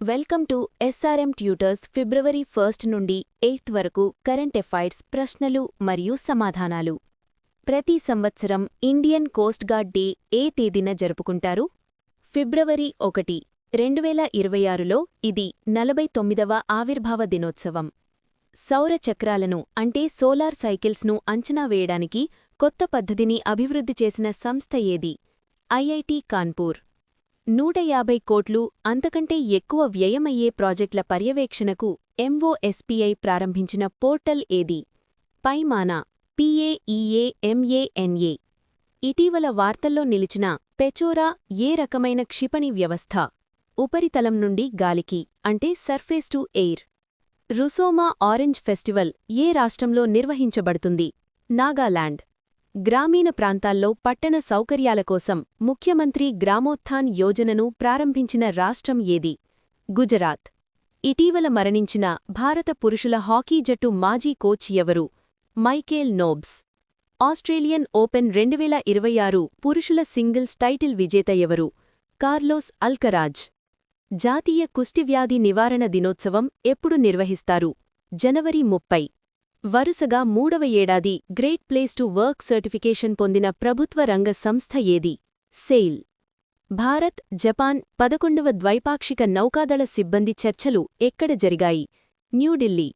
Welcome to SRM tutors ఫిబ్రవరి 1 నుండి 8 వరకు current affairs ప్రశ్నలు మరియు సమాధానాలు. ప్రతి సంవత్సరం ఇండియన్ కోస్ట్ గార్డ్ డే ఏ తేదీన జరుపుకుంటారు? ఫిబ్రవరి 1, 2026లో ఇది 49వ ఆవిర్భావ దినోత్సవం. సౌర చక్రాలను అంటే సోలార్ సైకిల్స్ను అంచనా వేయడానికి కొత్త పద్ధతిని అభివృద్ధి చేసిన సంస్థ ఏది? ఐఐటి కాన్పూర్. 150 కోట్లు అంతకంటే ఎక్కువ వ్యయమయ్యే ప్రాజెక్టుల పర్యవేక్షణకు ఎంఓఎస్పీఐ ప్రారంభించిన పోర్టల్ ఏది? పైమానా PAEAMANA. ఇటీవల వార్తల్లో నిలిచిన పెచోరా ఏ రకమైన క్షిపణి వ్యవస్థ? ఉపరితలం నుండి గాలికి అంటే surface to air. Rusoma orange festival ఏ రాష్ట్రంలో నిర్వహించబడుతుంది? నాగాలాండ్. గ్రామీణ ప్రాంతాల్లో పట్టణ సౌకర్యాల కోసం ముఖ్యమంత్రి గ్రామోత్థాన్ యోజనను ప్రారంభించిన రాష్ట్రం ఏది? గుజరాత్. ఇటీవల మరణించిన భారత పురుషుల హాకీ జట్టు మాజీ కోచ్ ఎవరు? Michael knobs. ఆస్ట్రేలియన్ ఓపెన్ 2026 పురుషుల సింగిల్స్ టైటిల్ విజేత ఎవరు? Carlos Alcaraz. జాతీయ కుష్టివ్యాధి నివారణ దినోత్సవం ఎప్పుడు నిర్వహిస్తారు? జనవరి 30. వరుసగా 3వ ఏడాది great place to work certification పొందిన ప్రభుత్వ రంగ సంస్థ ఏది? సెయిల్. భారత్, జపాన్ 11వ ద్వైపాక్షిక నౌకాదళ సిబ్బంది చర్చలు ఎక్కడ జరిగాయి? న్యూఢిల్లీ.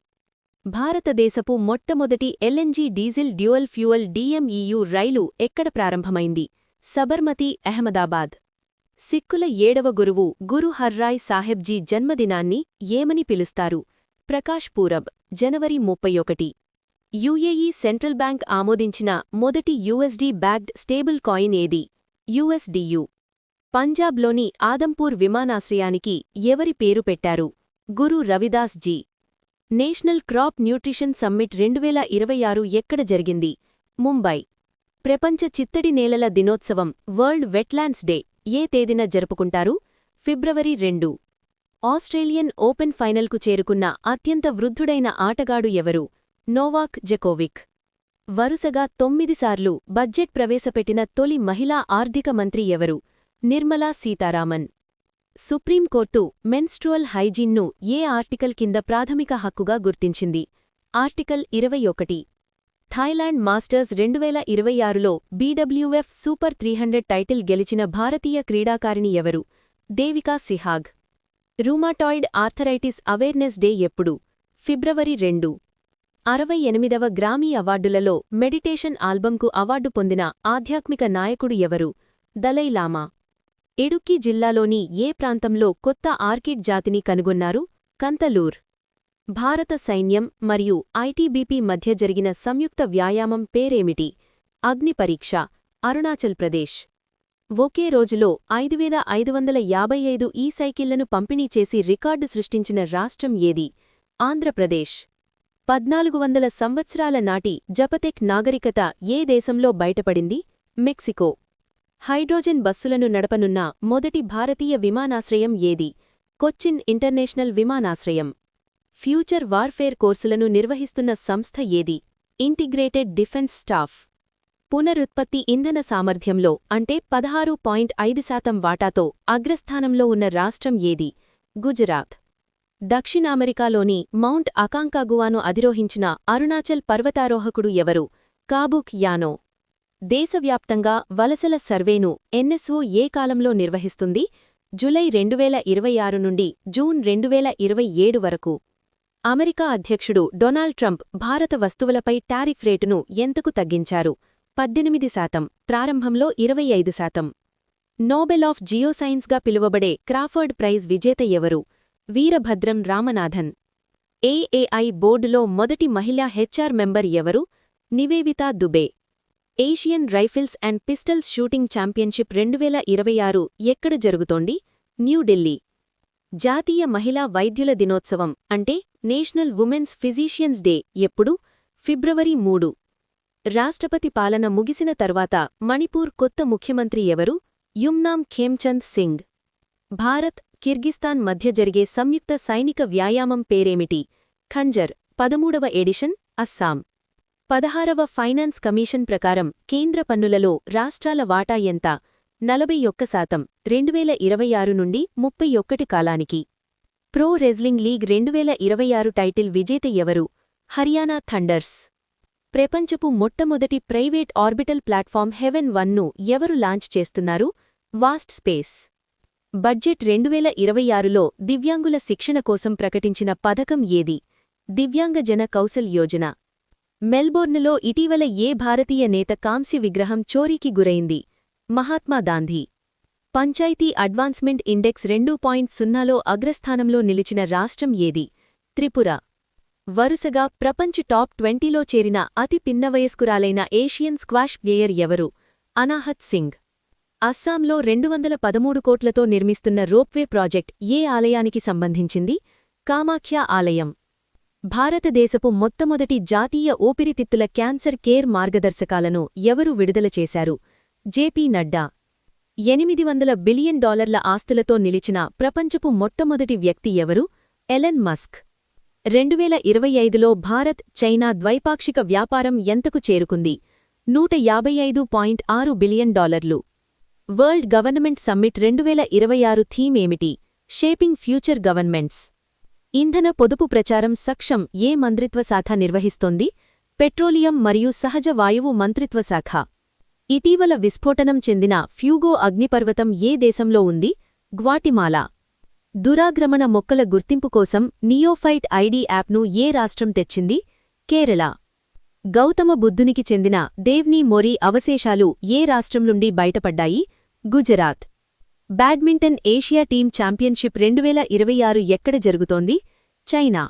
భారతదేశపు మొట్టమొదటి LNG diesel dual fuel DMEU రైలు ఎక్కడ ప్రారంభమైంది? సబర్మతి, అహ్మదాబాద్. సిక్కుల 7వ గురువు గురు హర్రాయ్ సాహెబ్జీ జన్మదినాన్ని ఏమని పిలుస్తారు? ప్రకాష్ పూరబ్. జనవరి 31. యుఏఈ సెంట్రల్ బ్యాంక్ ఆమోదించిన మొదటి USD బ్యాక్డ్ స్టేబుల్ కాయిన్ ఏది? USDU. పంజాబ్లోని ఆదంపూర్ విమానాశ్రయానికి ఎవరి పేరు పెట్టారు? Guru Ravidas ji. National crop nutrition summit 2026 ఎక్కడ జరిగింది? ముంబై. ప్రపంచ చిత్తడి నేలల దినోత్సవం వరల్డ్ వెట్లాండ్స్ డే ఏ తేదీన జరుపుకుంటారు? ఫిబ్రవరి 2. ఆస్ట్రేలియన్ ఓపెన్ ఫైనల్కు చేరుకున్న అత్యంత వృద్ధుడైన ఆటగాడు ఎవరు? నోవాక్ జకోవిక్. వరుసగా 9 సార్లు బడ్జెట్ ప్రవేశపెట్టిన తొలి మహిళా ఆర్థిక మంత్రి ఎవరు? నిర్మలా సీతారామన్. సుప్రీంకోర్టు మెన్స్ట్రువల్ హైజీన్ను ఏ ఆర్టికల్ కింద ప్రాథమిక హక్కుగా గుర్తించింది? ఆర్టికల్ 21. థాయిలాండ్ మాస్టర్స్ 2026లో BWF సూపర్ 300 టైటిల్ గెలిచిన భారతీయ క్రీడాకారిణి ఎవరు? Devika Sihag. Rheumatoid arthritis awareness day ఎప్పుడు? ఫిబ్రవరి 2. 68వ గ్రామీ అవార్డులలో మెడిటేషన్ ఆల్బంకు అవార్డు పొందిన ఆధ్యాత్మిక నాయకుడు ఎవరు? దలై లామా. ఇడుక్కి జిల్లాలోని ఏ ప్రాంతంలో కొత్త ఆర్కిడ్ జాతిని కనుగొన్నారు? కంతలూర్. భారత సైన్యం మరియు ఐటీబీపీ మధ్య జరిగిన సంయుక్త వ్యాయామం పేరేమిటి? అగ్ని పరీక్ష. అరుణాచల్ ప్రదేశ్. ఒకే రోజులో 5555 సైకిళ్లను పంపిణీ చేసి రికార్డు సృష్టించిన రాష్ట్రం ఏది? ఆంధ్రప్రదేశ్. 1400 సంవత్సరాల నాటి జపతెక్ నాగరికత ఏ దేశంలో బయటపడింది? మెక్సికో. హైడ్రోజన్ బస్సులను నడపనున్న మొదటి భారతీయ విమానాశ్రయం ఏది? కొచ్చిన్ ఇంటర్నేషనల్ విమానాశ్రయం. ఫ్యూచర్ వార్ఫేర్ కోర్సులను నిర్వహిస్తున్న సంస్థ ఏది? Integrated defence staff. పునరుత్పత్తి ఇంధన సామర్థ్యంలో అంటే 16.5% వాటాతో అగ్రస్థానంలో ఉన్న రాష్ట్రం ఏది? గుజరాత్. దక్షిణామెరికాలోని మౌంట్ అకాంకాగువాను అధిరోహించిన అరుణాచల్ పర్వతారోహకుడు ఎవరు? కాబుక్ యానో. దేశవ్యాప్తంగా వలసల సర్వేను NSO ఏ కాలంలో నిర్వహిస్తుంది? జూలై 2026 నుండి జూన్ 2027 వరకు. అమెరికా అధ్యక్షుడు డొనాల్డ్ ట్రంప్ భారత వస్తువులపై టారిఫ్ రేటును ఎంతకు తగ్గించారు? 18%, ప్రారంభంలో 25%. నోబెల్ ఆఫ్ జియోసైన్స్గా పిలువబడే క్రాఫర్డ్ ప్రైజ్ విజేత ఎవరు? వీరభద్రం రామనాథన్. ఏఏఐ బోర్డులో మొదటి మహిళా HR మెంబర్ ఎవరు? Nivedita Dubey. Asian rifles and pistols shooting championship 2026 ఎక్కడ జరుగుతోంది? న్యూఢిల్లీ. జాతీయ మహిళా వైద్యుల దినోత్సవం అంటే నేషనల్ ఉమెన్స్ ఫిజీషియన్స్ డే ఎప్పుడు? ఫిబ్రవరి 3. రాష్ట్రపతి పాలన ముగిసిన తర్వాత మణిపూర్ కొత్త ముఖ్యమంత్రి ఎవరు? యుమ్నాం ఖేమ్చంద్ సింగ్. భారత్, కిర్గిస్తాన్ మధ్య జరిగే సంయుక్త సైనిక వ్యాయామం పేరేమిటి? ఖంజర్. 13వ ఎడిషన్, అస్సాం. 16వ ఫైనాన్స్ కమిషన్ ప్రకారం కేంద్ర పన్నులలో రాష్ట్రాల వాటా ఎంత? 41%, 2026 నుండి 31 కాలానికి. ప్రో రెజ్లింగ్ లీగ్ 2026 టైటిల్ విజేత ఎవరు? హర్యానా థండర్స్. ప్రపంచపు మొట్టమొదటి ప్రైవేట్ ఆర్బిటల్ ప్లాట్ఫామ్ హెవెన్-1ను ఎవరు లాంచ్ చేస్తున్నారు? Vast space. బడ్జెట్ 2026లో దివ్యాంగుల శిక్షణ కోసం ప్రకటించిన పథకం ఏది? దివ్యాంగజన కౌశల్ యోజన. మెల్బోర్న్లో ఇటీవల ఏ భారతీయ నేత కాంస్య విగ్రహం చోరీకి గురైంది? మహాత్మా గాంధీ. పంచాయతీ అడ్వాన్స్మెంట్ ఇండెక్స్ 2.0లో అగ్రస్థానంలో నిలిచిన రాష్ట్రం ఏది? త్రిపుర. వరుసగా ప్రపంచ టాప్ 20లో చేరిన అతి పిన్న వయస్కురాలైన ఏషియన్ స్క్వాష్ ప్లేయర్ ఎవరు? అనాహత్ సింగ్. అస్సాంలో 213 కోట్లతో నిర్మిస్తున్న రోప్వే ప్రాజెక్ట్ ఏ ఆలయానికి సంబంధించింది? కామాఖ్య ఆలయం. భారతదేశపు మొట్టమొదటి జాతీయ ఊపిరితిత్తుల క్యాన్సర్ కేర్ మార్గదర్శకాలను ఎవరు విడుదల చేశారు? జేపీ నడ్డా. $800 బిలియన్ ఆస్తులతో నిలిచిన ప్రపంచపు మొట్టమొదటి వ్యక్తి ఎవరు? Elon Musk. 2025లో భారత్ చైనా ద్వైపాక్షిక వ్యాపారం ఎంతకు చేరుకుంది? $155.6 billion. World government summit 2026 theme ఏమిటి? Shaping future governments. ఇంధన పొదుపు ప్రచారం సక్షం ఏ మంత్రిత్వశాఖ నిర్వహిస్తోంది? పెట్రోలియం మరియు సహజ వాయువు మంత్రిత్వశాఖ. ఇటీవల విస్ఫోటనం చెందిన ఫ్యూగో అగ్నిపర్వతం ఏ దేశంలో ఉంది? గ్వాటిమాలా. దురాగ్రమణ మొక్కల గుర్తింపు కోసం నియోఫైట్ ఐడి యాప్ను ఏ రాష్ట్రం తెచ్చింది? కేరళ. గౌతమ బుద్ధునికి చెందిన దేవ్నీ మొరీ అవశేషాలు ఏ రాష్ట్రం నుండి బయటపడ్డాయి? Gujarat. Badminton Asia team championship 2026 ఎక్కడ జరుగుతోంది? చైనా.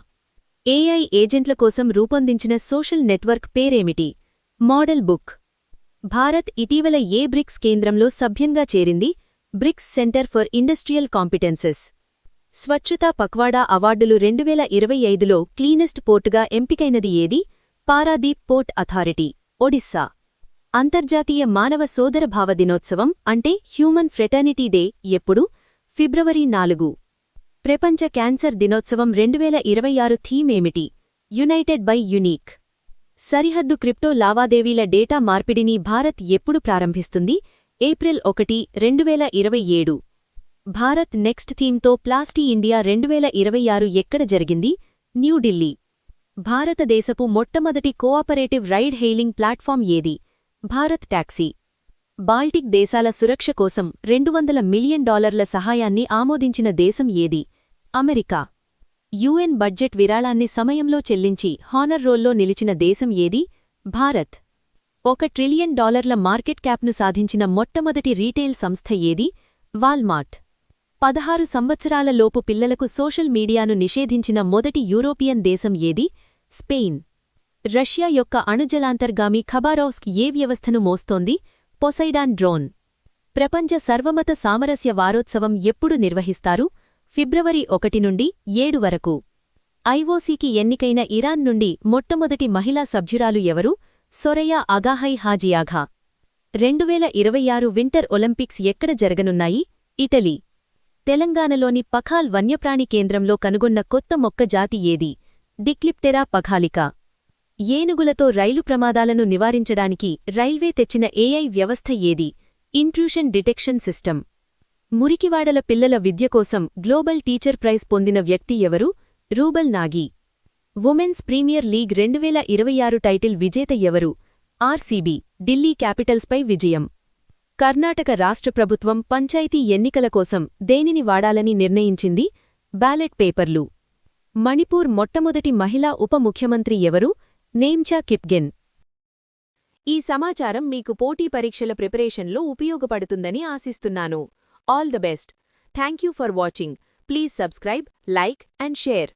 ఏఐ ఏజెంట్ల కోసం రూపొందించిన సోషల్ నెట్వర్క్ పేరేమిటి? Model book. భారత్ ఇటీవల ఏ బ్రిక్స్ కేంద్రంలో సభ్యంగా చేరింది? BRICS centre for industrial competences. Swachhata Pakhwada అవార్డులు 2025లో క్లీనెస్ట్ పోర్టుగా ఎంపికైనది ఏది? Paradip port authority, Odisha. అంతర్జాతీయ మానవ సోదరభావ దినోత్సవం అంటే హ్యూమన్ ఫ్రెటర్నిటీ డే ఎప్పుడు? ఫిబ్రవరి 4. ప్రపంచ క్యాన్సర్ దినోత్సవం 2026 థీమ్ ఏమిటి? United by unique. సరిహద్దు క్రిప్టో లావాదేవీల డేటా మార్పిడిని భారత్ ఎప్పుడు ప్రారంభిస్తుంది? ఏప్రిల్ 1, 2027. భారత్ నెక్స్ట్ థీమ్తో ప్లాస్టీ ఇండియా 2026 ఎక్కడ జరిగింది? న్యూఢిల్లీ. భారతదేశపు మొట్టమొదటి కోఆపరేటివ్ రైడ్ హెయిలింగ్ ప్లాట్ఫామ్ ఏది? భారత్ టాక్సీ. బాల్టిక్ దేశాల సురక్ష కోసం $200 మిలియన్ సహాయాన్ని ఆమోదించిన దేశం ఏది? అమెరికా. యుఎన్ బడ్జెట్ విరాళాన్ని సమయంలో చెల్లించి హానర్ రోల్లో నిలిచిన దేశం ఏది? భారత్. $1 ట్రిలియన్ మార్కెట్ క్యాప్ను సాధించిన మొట్టమొదటి రీటైల్ సంస్థ ఏది? వాల్మార్ట్. 16 సంవత్సరాల లోపు పిల్లలకు సోషల్ మీడియాను నిషేధించిన మొదటి యూరోపియన్ దేశం ఏది? స్పెయిన్. రష్యా యొక్క అణుజలాంతర్గామి ఖబారోవ్స్క్ ఏ వ్యవస్థను మోస్తోంది? పొసైడాన్ డ్రోన్. ప్రపంచ సర్వమత సామరస్య వారోత్సవం ఎప్పుడు నిర్వహిస్తారు? ఫిబ్రవరి 1 నుండి 7 వరకు. ఐఓసీకి ఎన్నికైన ఇరాన్ నుండి మొట్టమొదటి మహిళా సభ్యురాలు ఎవరు? సొరయా అగాహై హాజియాఘా. 2026 వింటర్ ఒలింపిక్స్ ఎక్కడ జరగనున్నాయి? ఇటలీ. తెలంగాణలోని పఖాల్ వన్యప్రాణి కేంద్రంలో కనుగొన్న కొత్త మొక్క జాతి ఏది? డిక్లిప్టెరా పఖాలికా. ఏనుగులతో రైలు ప్రమాదాలను నివారించడానికి రైల్వే తెచ్చిన ఏఐ వ్యవస్థ ఏది? Intrusion detection system. మురికివాడల పిల్లల విద్య కోసం గ్లోబల్ టీచర్ ప్రైజ్ పొందిన వ్యక్తి ఎవరు? Rouble Nagi. Women's premier league 2026 title విజేత ఎవరు? ఆర్సీబీ. ఢిల్లీ క్యాపిటల్స్పై విజయం. కర్ణాటక రాష్ట్ర ప్రభుత్వం పంచాయతీ ఎన్నికల కోసం దేనిని వాడాలని నిర్ణయించింది? బ్యాలెట్ పేపర్లు. మణిపూర్ మొట్టమొదటి మహిళా ఉప ముఖ్యమంత్రి ఎవరు? నేమ్చా కిప్గెన్. ఈ సమాచారం మీకు పోటీ పరీక్షల ప్రిపరేషన్లో ఉపయోగపడుతుందని ఆశిస్తున్నాను. All the best. Thank you for watching. Please subscribe, like and share.